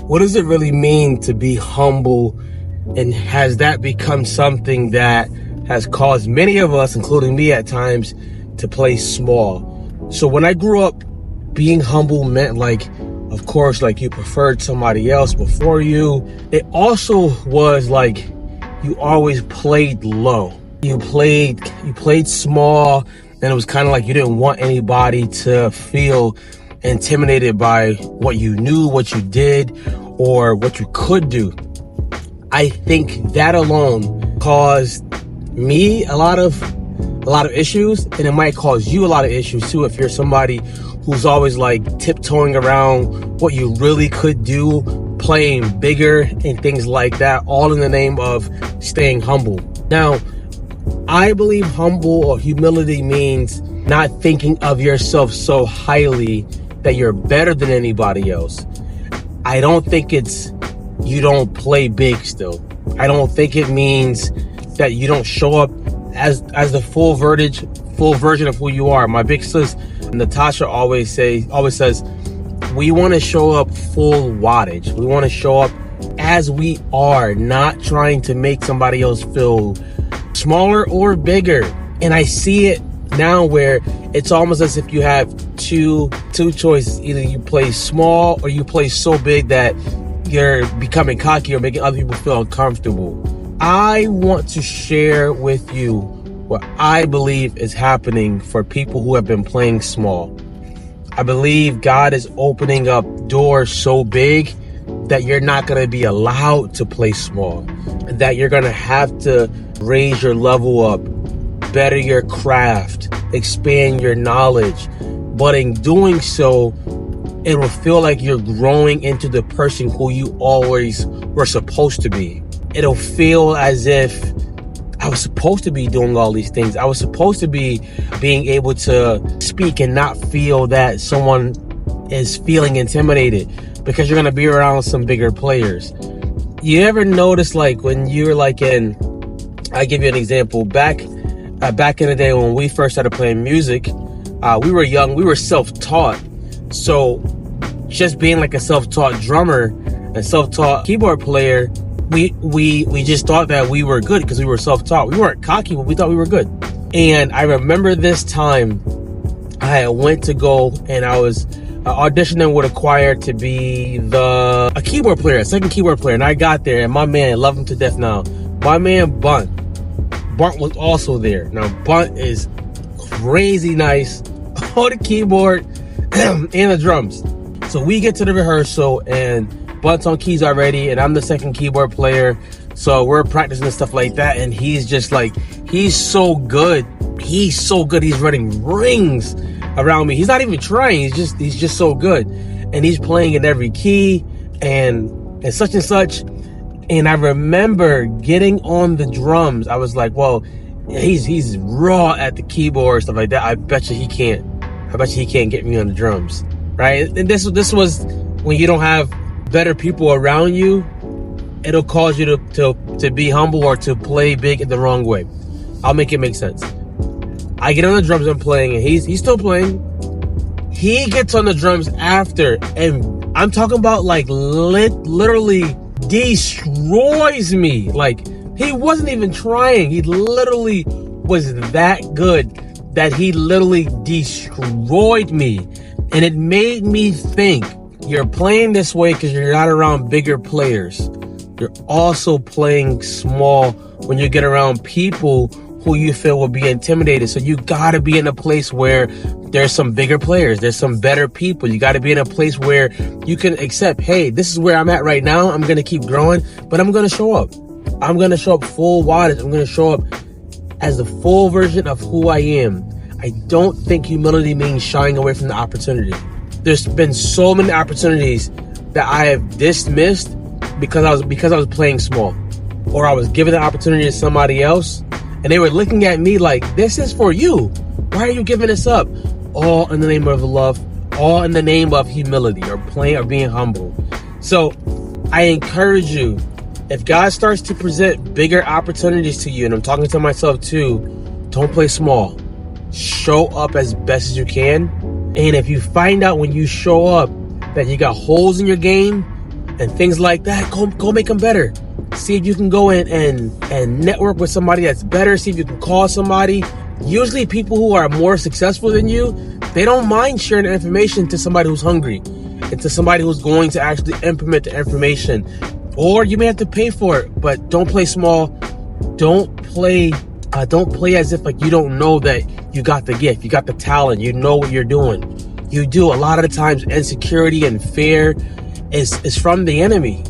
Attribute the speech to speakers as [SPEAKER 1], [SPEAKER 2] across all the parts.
[SPEAKER 1] What does it really mean to be humble? And has that become something that has caused many of us, including me at times, to play small? So when I grew up, being humble meant like, of course, like you preferred somebody else before you. It also was like you always played low. You played small, and it was kind of like you didn't want anybody to feel intimidated by what you knew, what you did, or what you could do. I think that alone caused me a lot of issues, and it might cause you a lot of issues too if you're somebody who's always like tiptoeing around what you really could do, playing bigger and things like that, all in the name of staying humble. Now, I believe humble or humility means not thinking of yourself so highly that you're better than anybody else. I don't think it's you don't play big still. I don't think it means that you don't show up as the full version of who you are. My big sis Natasha always says we want to show up full wattage. We want to show up as we are, not trying to make somebody else feel smaller or bigger. And I see it now where it's almost as if you have two choices. Either you play small or you play so big that you're becoming cocky or making other people feel uncomfortable. I want to share with you what I believe is happening for people who have been playing small. I believe God is opening up doors so big that you're not going to be allowed to play small, that you're going to have to raise your level up, better your craft, expand your knowledge. But in doing so, it will feel like you're growing into the person who you always were supposed to be. It'll feel as if I was supposed to be doing all these things. I was supposed to be being able to speak and not feel that someone is feeling intimidated, because you're going to be around some bigger players. You ever notice, like, when you're like I give you an example. Back in the day when we first started playing music, we were young, we were self-taught. So just being like a self-taught drummer and self-taught keyboard player, we just thought that we were good because we were self-taught. We weren't cocky, but we thought we were good. And I remember this time I went to go and I was auditioning with a choir to be a keyboard player, a second keyboard player. And I got there, and my man, I love him to death now, my man Bunt was also there. Now Bunt is crazy nice on the keyboard and the drums. So we get to the rehearsal, and Bunt's on keys already, and I'm the second keyboard player. So we're practicing and stuff like that, and he's just like, he's so good. He's so good. He's running rings around me. He's not even trying. He's just so good. And he's playing in every key and such and such. And I remember getting on the drums. I was like, well, he's raw at the keyboard, stuff like that. I bet you he can't get me on the drums, right? And this was when you don't have better people around you. It'll cause you to be humble or to play big in the wrong way. I'll make it make sense. I get on the drums, I'm playing, and he's still playing. He gets on the drums after, and I'm talking about like literally destroys me. Like, he wasn't even trying. He literally was that good that he literally destroyed me. And it made me think, you're playing this way because you're not around bigger players. You're also playing small when you get around people who you feel will be intimidated. So you gotta be in a place where there's some bigger players, there's some better people. You gotta be in a place where you can accept, hey, this is where I'm at right now. I'm gonna keep growing, but I'm gonna show up. I'm gonna show up full wattage. I'm gonna show up as the full version of who I am. I don't think humility means shying away from the opportunity. There's been so many opportunities that I have dismissed because I was playing small, or I was giving the opportunity to somebody else, and they were looking at me like, this is for you. Why are you giving this up? All in the name of love, all in the name of humility or being humble. So I encourage you, if God starts to present bigger opportunities to you, and I'm talking to myself too, don't play small. Show up as best as you can. And if you find out when you show up that you got holes in your game, and things like that, go make them better. See if you can go in and network with somebody that's better. See if you can call somebody. Usually people who are more successful than you, they don't mind sharing the information to somebody who's hungry and to somebody who's going to actually implement the information. Or you may have to pay for it, but don't play small. Don't play as if like you don't know that you got the gift, you got the talent, you know what you're doing. You do. A lot of the times insecurity and fear is from the enemy.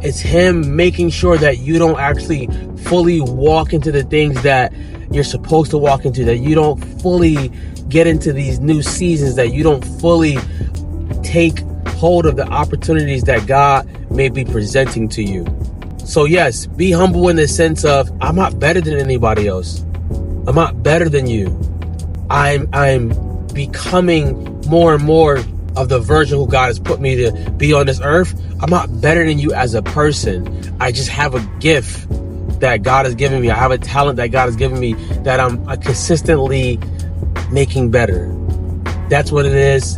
[SPEAKER 1] It's him making sure that you don't actually fully walk into the things that you're supposed to walk into, that you don't fully get into these new seasons, that you don't fully take hold of the opportunities that God may be presenting to you. So yes, be humble in the sense of, I'm not better than anybody else. I'm not better than you. I'm becoming more and more of the version who God has put me to be on this earth. I'm not better than you as a person. I just have a gift that God has given me. I have a talent that God has given me that I'm consistently making better. That's what it is.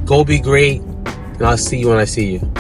[SPEAKER 1] Go be great, and I'll see you when I see you.